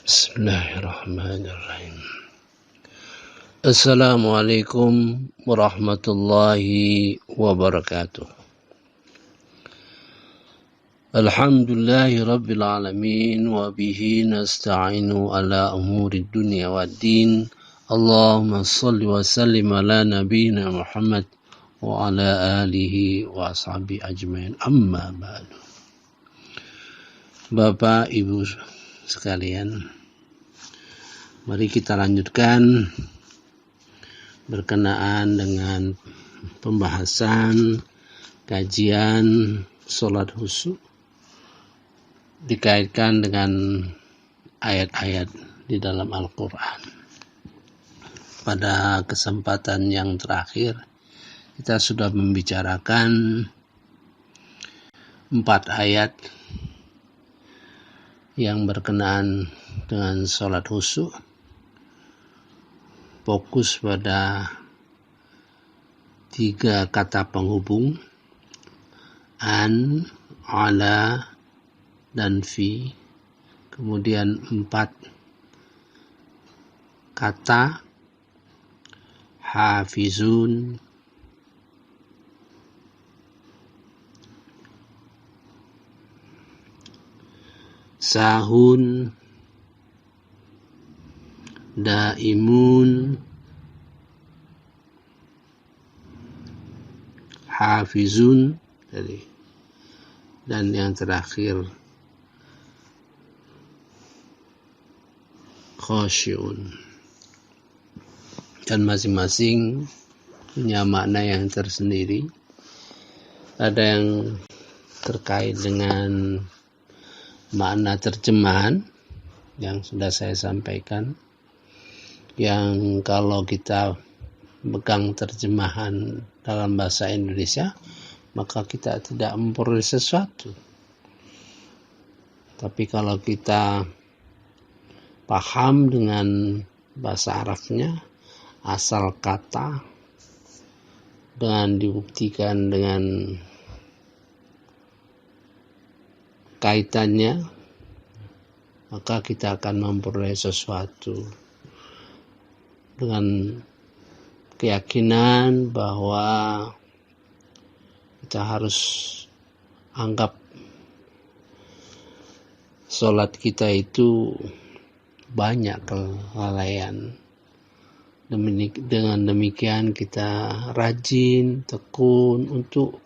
Bismillahirrahmanirrahim. Assalamualaikum warahmatullahi wabarakatuh. Alhamdulillahi rabbil alamin wa bihi nasta'inu ala umuri dunya waddin. Allahumma salli wa sallim ala nabiyyina Muhammad wa ala alihi wa ashabihi ajmain. Amma ba'du. Bapak Ibu sekalian, mari kita lanjutkan berkenaan dengan pembahasan kajian sholat khusyuk dikaitkan dengan ayat-ayat di dalam Al-Quran. Pada kesempatan yang terakhir kita sudah membicarakan 4 ayat yang berkenaan dengan sholat khusyuk, fokus pada 3 kata penghubung, an, ala, dan fi. Kemudian 4 kata, hafizun, sahun, daimun, hafizun, dan yang terakhir khasyi'un. Dan masing-masing punya makna yang tersendiri. Ada yang terkait dengan makna terjemahan yang sudah saya sampaikan, yang kalau kita pegang terjemahan dalam bahasa Indonesia maka kita tidak memperoleh sesuatu. Tapi kalau kita paham dengan bahasa Arabnya, asal kata, dengan dibuktikan dengan kaitannya, maka kita akan memperoleh sesuatu dengan keyakinan bahwa kita harus anggap sholat kita itu banyak kelalaian. Dengan demikian kita rajin, tekun untuk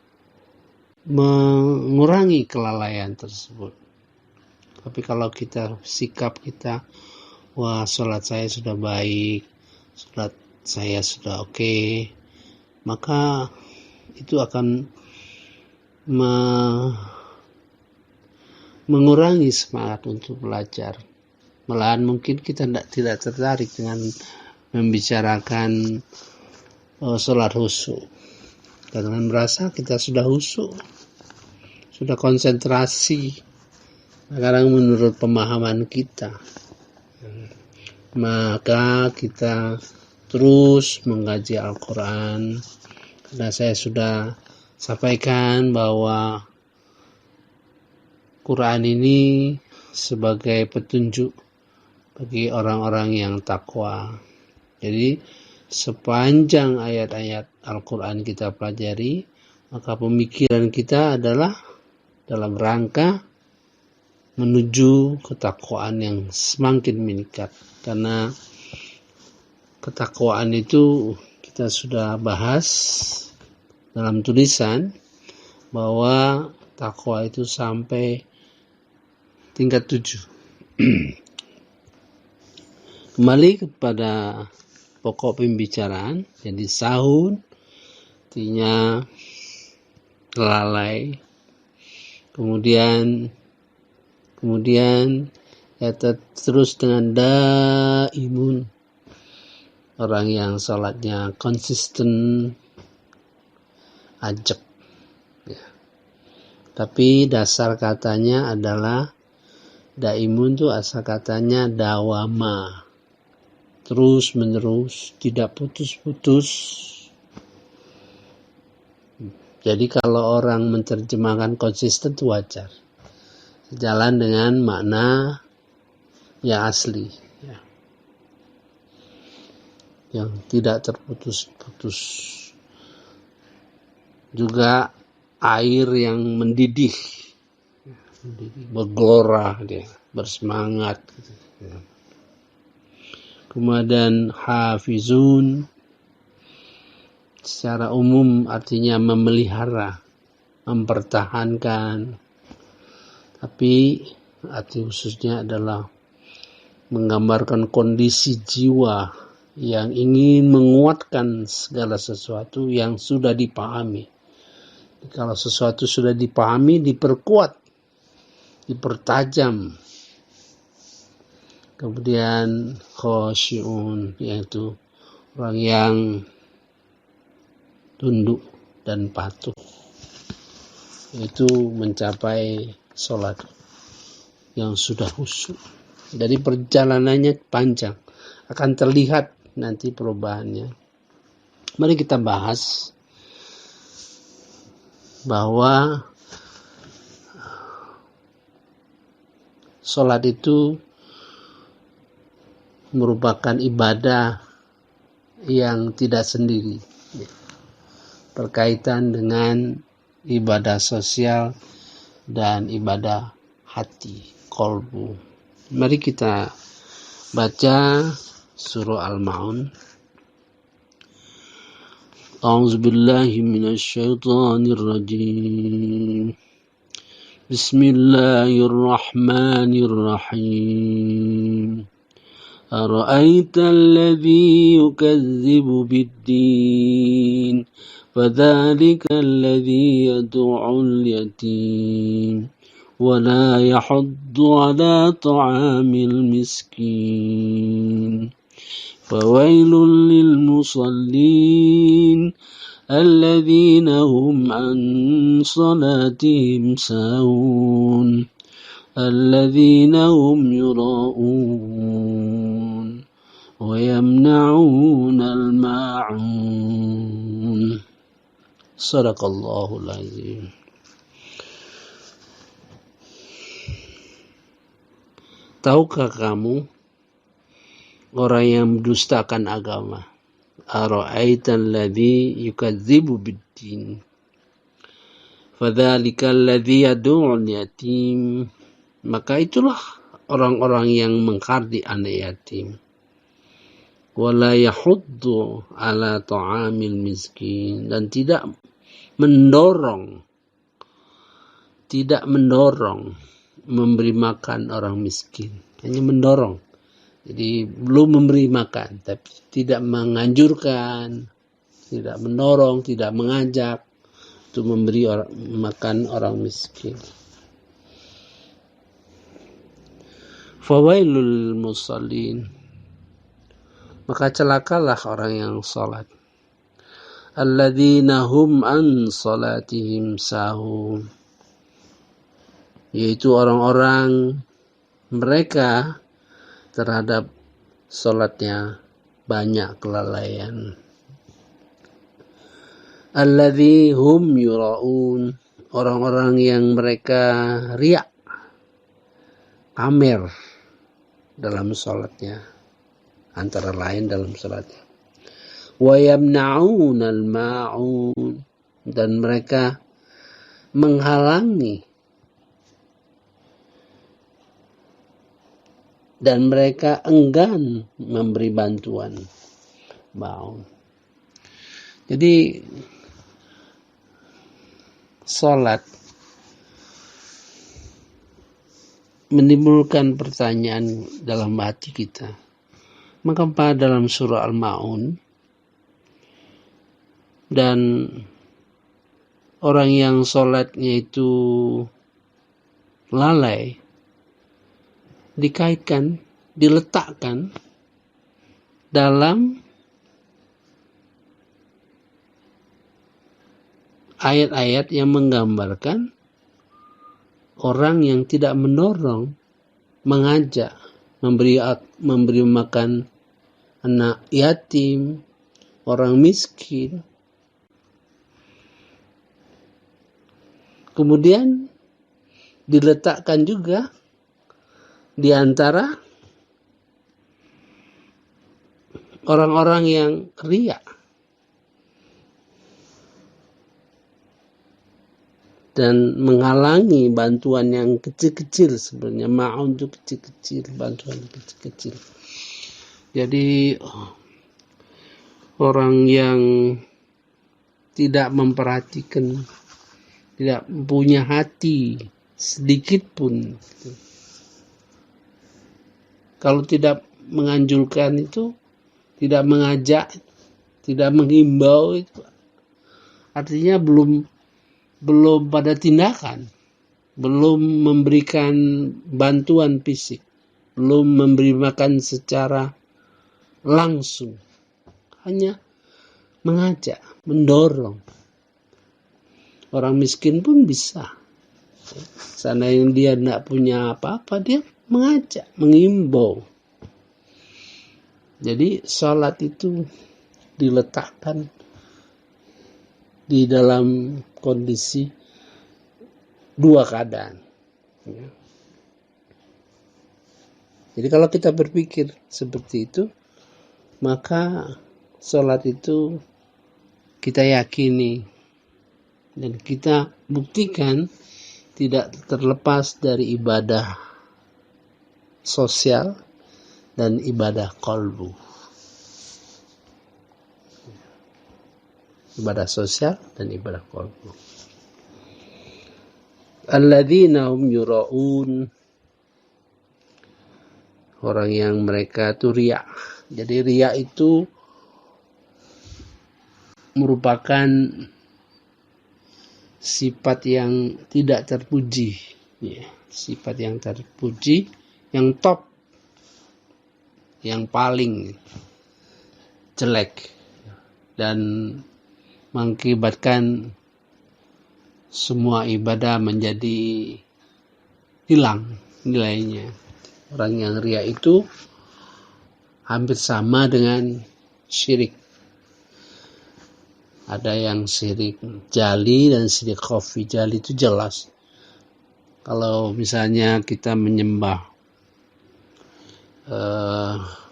mengurangi kelalaian tersebut. Tapi kalau sikap kita, wah sholat saya sudah baik, sholat saya sudah oke, maka itu akan mengurangi semangat untuk belajar. Malahan mungkin kita tidak tertarik dengan membicarakan sholat khusyuk, karena merasa kita sudah khusyuk, sudah konsentrasi. Sekarang menurut pemahaman kita, maka kita terus mengkaji Al-Quran. Karena saya sudah sampaikan bahwa Quran ini sebagai petunjuk bagi orang-orang yang takwa. Jadi sepanjang ayat-ayat Al-Quran kita pelajari, maka pemikiran kita adalah dalam rangka menuju ketakwaan yang semakin meningkat. Karena ketakwaan itu kita sudah bahas dalam tulisan bahwa takwa itu sampai tingkat 7. Kembali kepada pokok pembicaraan. Jadi sahun artinya lalai. Kemudian ya terus dengan daimun, orang yang salatnya konsisten, ajak. Ya. Tapi dasar katanya adalah daimun itu asal katanya dawama, terus menerus, tidak putus-putus. Jadi kalau orang menerjemahkan konsisten itu wajar, sejalan dengan makna yang asli, ya, yang tidak terputus-putus. Juga air yang mendidih, bergelora dia, bersemangat gitu, ya. Kemudian hafizun secara umum artinya memelihara, mempertahankan, tapi arti khususnya adalah menggambarkan kondisi jiwa yang ingin menguatkan segala sesuatu yang sudah dipahami. Kalau sesuatu sudah dipahami, diperkuat, dipertajam. Kemudian khosyi'un, yaitu orang yang tunduk dan patuh, itu mencapai sholat yang sudah khusyuk. Dari perjalanannya panjang, akan terlihat nanti perubahannya. Mari kita bahas bahwa sholat itu merupakan ibadah yang tidak sendiri, berkaitan dengan ibadah sosial dan ibadah hati, kolbu. Mari kita baca surah Al-Ma'un. A'udzubillahi minasyaitonirrajim. Bismillahirrahmanirrahim. أرأيت الذي يكذب بالدين فذلك الذي يدعو اليتيم ولا يحض على طعام المسكين فويل للمصلين الذين هم عن صلاتهم ساهون الذين هم يراءون ويمنعون الماعون. Sadaqallahul azim. Tahukah kamu orang yang mendustakan agama? Ara'aital ladzi yukadzibu biddin fadzalikal ladzi yad'ul yatim. Maka itulah orang-orang yang menghardi anak yatim. Wala yahuddu ala ta'amil miskin, dan tidak mendorong memberi makan orang miskin, hanya mendorong. Jadi belum memberi makan, tapi tidak menganjurkan, tidak mendorong, tidak mengajak untuk memberi makan orang miskin. Fawailul musallin, maka celakalah orang yang salat. Alladzina hum an salatihim sahun, yaitu orang-orang mereka terhadap salatnya banyak kelalaian. Alladzi hum yura'un, orang-orang yang mereka riak, pamer dalam salatnya, antara lain dalam salatnya. Wa yamna'un al-ma'un, dan mereka menghalangi dan mereka enggan memberi bantuan. Ma'un. Jadi salat menimbulkan pertanyaan dalam hati kita. Maka pada dalam surah Al-Ma'un, dan orang yang sholatnya itu lalai dikaitkan, diletakkan dalam ayat-ayat yang menggambarkan orang yang tidak mendorong, mengajak, memberi makan anak yatim, orang miskin. Kemudian diletakkan juga di antara orang-orang yang riya dan menghalangi bantuan yang kecil-kecil. Sebenarnya ma'un itu kecil-kecil, bantuan kecil-kecil. Jadi orang yang tidak memperhatikan, tidak punya hati sedikit pun, kalau tidak menganjurkan itu, tidak mengajak, tidak menghimbau, itu artinya belum pada tindakan, belum memberikan bantuan fisik, belum memberi makan secara langsung, hanya mengajak, mendorong. Orang miskin pun bisa. Seandainya dia tidak punya apa-apa, dia mengajak, mengimbau. Jadi sholat itu diletakkan di dalam kondisi dua keadaan. Jadi kalau kita berpikir seperti itu, maka sholat itu kita yakini dan kita buktikan tidak terlepas dari ibadah sosial dan ibadah qalbu. Ibadah sosial dan ibadah qalbu. Alladzina hum yura'un, orang yang mereka itu riya. Jadi riya itu merupakan sifat yang tidak terpuji, ya, sifat yang terpuji, yang top, yang paling jelek, dan mengakibatkan semua ibadah menjadi hilang nilainya. Orang yang riya itu hampir sama dengan syirik. Ada yang syirik jali dan syirik khafi. Jali itu jelas. Kalau misalnya kita menyembah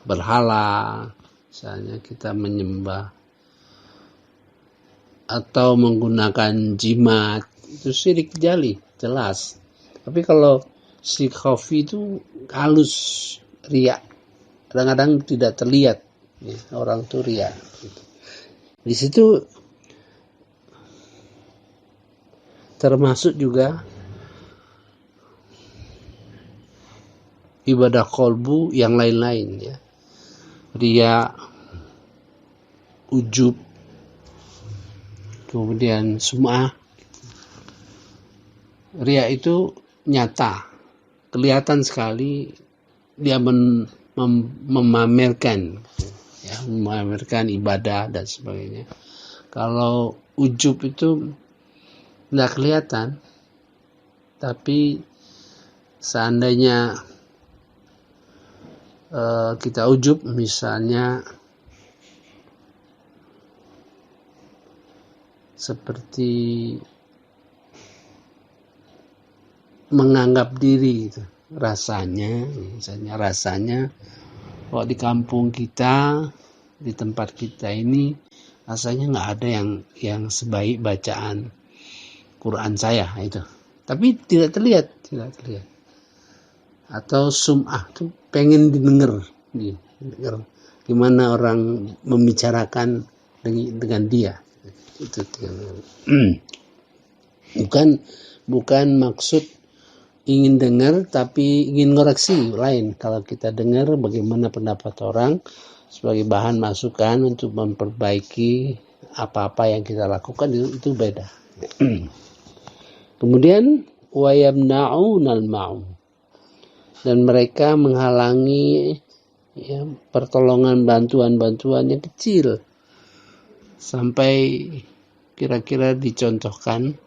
berhala, misalnya kita menyembah atau menggunakan jimat, itu syirik jali, jelas. Tapi kalau syirik khafi itu halus, riya. Kadang-kadang tidak terlihat, ya, orang itu riya. Di situ termasuk juga ibadah qalbu yang lain-lain, ya. Riya, ujub, kemudian sum'ah. Riya itu nyata, kelihatan sekali dia memamerkan, ya, memamerkan ibadah dan sebagainya. Kalau ujub itu tidak kelihatan, tapi seandainya kita ujub, misalnya seperti menganggap diri gitu. Rasanya kalau di kampung kita, di tempat kita ini, rasanya nggak ada yang sebaik bacaan Quran saya itu. Tapi tidak terlihat. Atau sum'ah tuh pengen didengar gimana orang membicarakan dengan dia. Itu bukan maksud ingin dengar, tapi ingin koreksi lain. Kalau kita dengar bagaimana pendapat orang sebagai bahan masukan untuk memperbaiki apa-apa yang kita lakukan, itu beda. Kemudian wayamna'unal ma'un, dan mereka menghalangi, ya, pertolongan, bantuan yang kecil. Sampai kira-kira dicontohkan,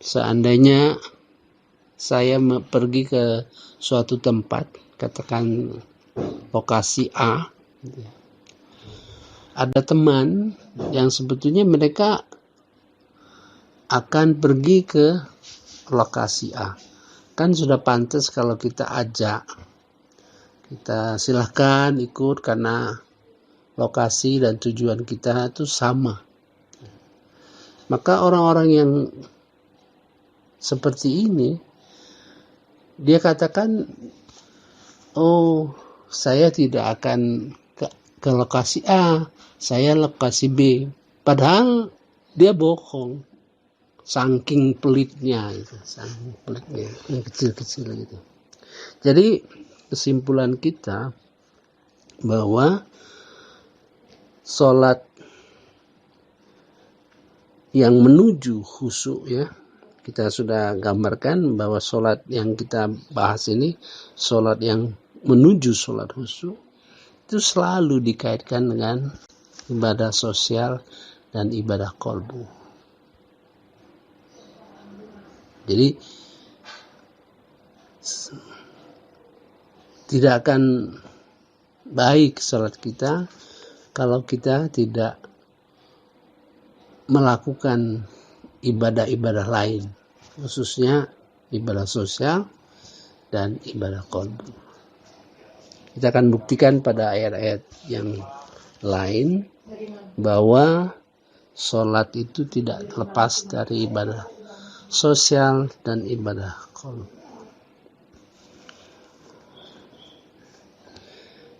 seandainya saya pergi ke suatu tempat, katakan lokasi A, ada teman yang sebetulnya mereka akan pergi ke lokasi A. Kan sudah pantas kalau kita ajak, kita silahkan ikut karena lokasi dan tujuan kita itu sama. Maka orang-orang yang seperti ini, dia katakan, oh saya tidak akan ke lokasi A, saya lokasi B. Padahal dia bohong, saking pelitnya, yang kecil-kecil gitu. Jadi kesimpulan kita bahwa sholat yang menuju khusyuk, ya, kita sudah gambarkan bahwa sholat yang kita bahas ini, sholat yang menuju sholat khusyuk, itu selalu dikaitkan dengan ibadah sosial dan ibadah qalbu. Jadi tidak akan baik sholat kita kalau kita tidak melakukan ibadah-ibadah lain, khususnya ibadah sosial dan ibadah qalbu. Kita akan buktikan pada ayat-ayat yang lain bahwa sholat itu tidak lepas dari ibadah sosial dan ibadah qalbu.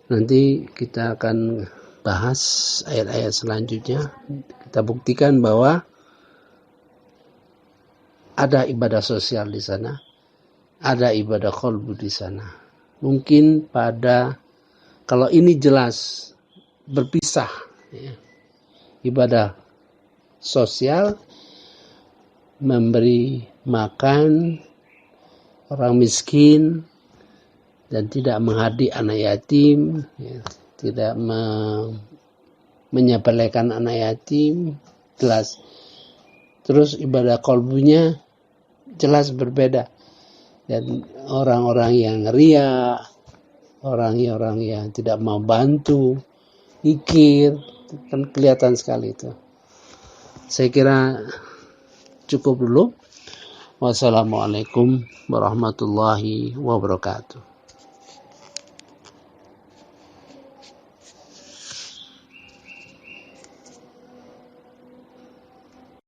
Nanti kita akan bahas ayat-ayat selanjutnya. Kita buktikan bahwa ada ibadah sosial di sana, ada ibadah qalbu di sana. Mungkin kalau ini jelas berpisah, ya. Ibadah sosial memberi makan orang miskin dan tidak menghardik anak yatim, ya. Tidak menyepelekan anak yatim, jelas. Terus ibadah qalbunya jelas berbeda. Dan orang-orang yang ria, orang-orang yang tidak mau bantu, ikir, kan kelihatan sekali itu. Saya kira cukup dulu. Wassalamualaikum warahmatullahi wabarakatuh.